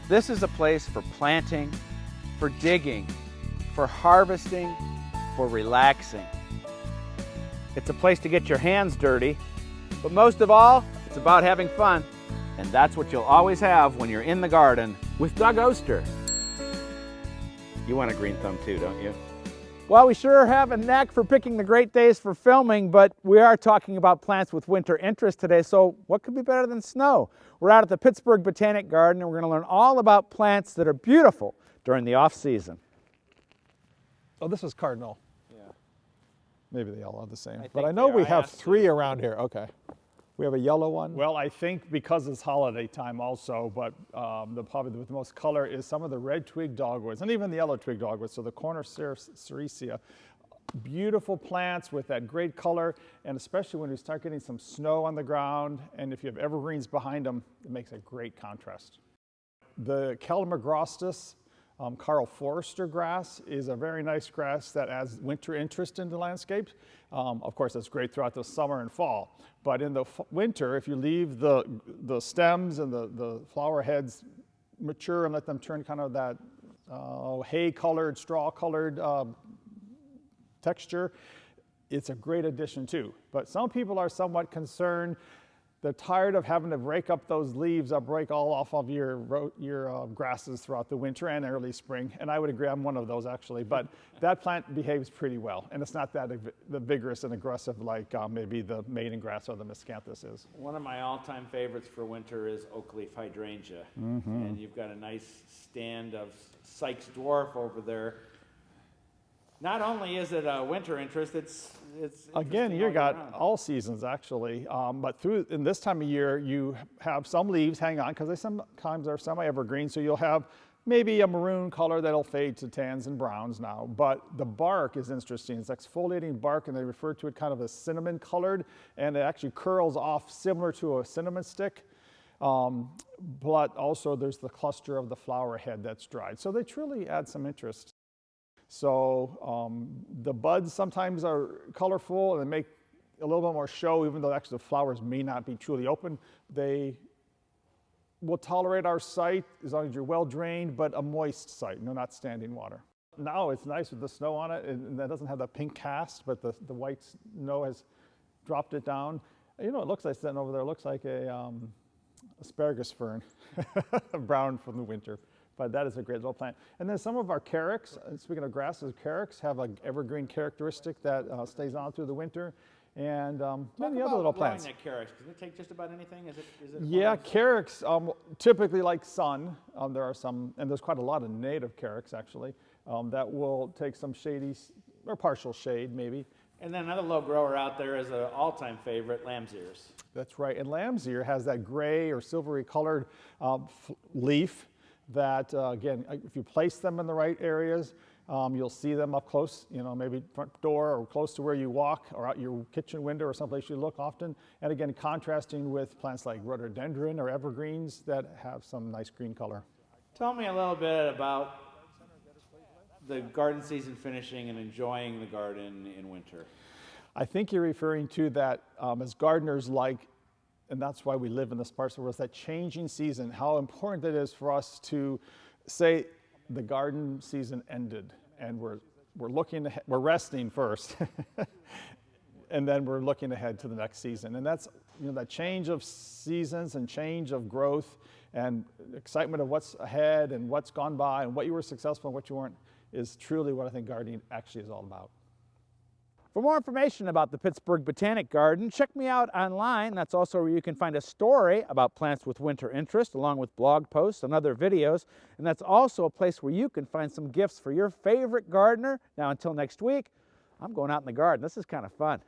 This is a place for planting, for digging, for harvesting, for relaxing. It's a place to get your hands dirty, but most of all, it's about having fun. And that's what you'll always have when you're in the garden with Doug Oster. You want a green thumb too, don't you? Well, we sure have a knack for picking the great days for filming, but we are talking about plants with winter interest today, so what could be better than snow? We're out at the Pittsburgh Botanic Garden, and we're going to learn all about plants that are beautiful during the off-season. Oh, this is cardinal. Yeah. Maybe they all are the same. But I know we have three around here. Okay. We have a yellow one. Well, I think because it's holiday time also, but probably with the most color is some of the red twig dogwoods and even the yellow twig dogwoods. So the corner sericea, beautiful plants with that great color, and especially when you start getting some snow on the ground, and if you have evergreens behind them, it makes a great contrast. The Calamagrostis, Carl Forster grass is a very nice grass that adds winter interest in the landscape. Of course, it's great throughout the summer and fall. But in the winter, if you leave the stems and the flower heads mature and let them turn kind of that hay-colored, straw-colored texture, it's a great addition too. But some people are somewhat concerned. They're tired of having to rake up those leaves that break all off of your grasses throughout the winter and early spring. And I would agree, I'm one of those actually. But that plant behaves pretty well. And it's not that vigorous and aggressive like maybe the maiden grass or the miscanthus is. One of my all-time favorites for winter is oak leaf hydrangea. And you've got a nice stand of Sykes dwarf over there. Not only is it a winter interest, it's again, you got all seasons actually, but in this time of year you have some leaves hang on because they sometimes are semi-evergreen, so you'll have maybe a maroon color that'll fade to tans and browns now, but the bark is interesting. It's exfoliating bark, and they refer to it kind of as cinnamon colored, and it actually curls off similar to a cinnamon stick. But also there's the cluster of the flower head that's dried, so they truly add some interest. So the buds sometimes are colorful and they make a little bit more show, even though actually the flowers may not be truly open. They will tolerate our site as long as you're well drained, but a moist site, not standing water. Now it's nice with the snow on it, and that doesn't have the pink cast, but the white snow has dropped it down. You know, it looks like sitting over there, it looks like a asparagus fern, brown from the winter. But that is a great little plant. And then some of our carex, speaking of grasses, carex have an evergreen characteristic that stays on through the winter. And many other little plants. That carex, can it take just about anything? Is it yeah, carex, typically like sun, there are some, and there's quite a lot of native carex actually, that will take some shady, or partial shade maybe. And then another low grower out there is an all-time favorite, lamb's ears. That's right, and lamb's ear has that gray or silvery colored leaf that, again, if you place them in the right areas, you'll see them up close, maybe front door or close to where you walk or out your kitchen window or someplace you look often. And again, contrasting with plants like rhododendron or evergreens that have some nice green color. Tell me a little bit about the garden season finishing and enjoying the garden in winter. I think you're referring to that as gardeners and that's why we live in this part of the world, that changing season, how important it is for us to say the garden season ended and we're looking ahead, we're resting first and then we're looking ahead to the next season. And that's that change of seasons and change of growth and excitement of what's ahead and what's gone by and what you were successful and what you weren't is truly what I think gardening actually is all about. For more information about the Pittsburgh Botanic Garden, check me out online. That's also where you can find a story about plants with winter interest, along with blog posts and other videos. And that's also a place where you can find some gifts for your favorite gardener. Now, until next week, I'm going out in the garden. This is kind of fun.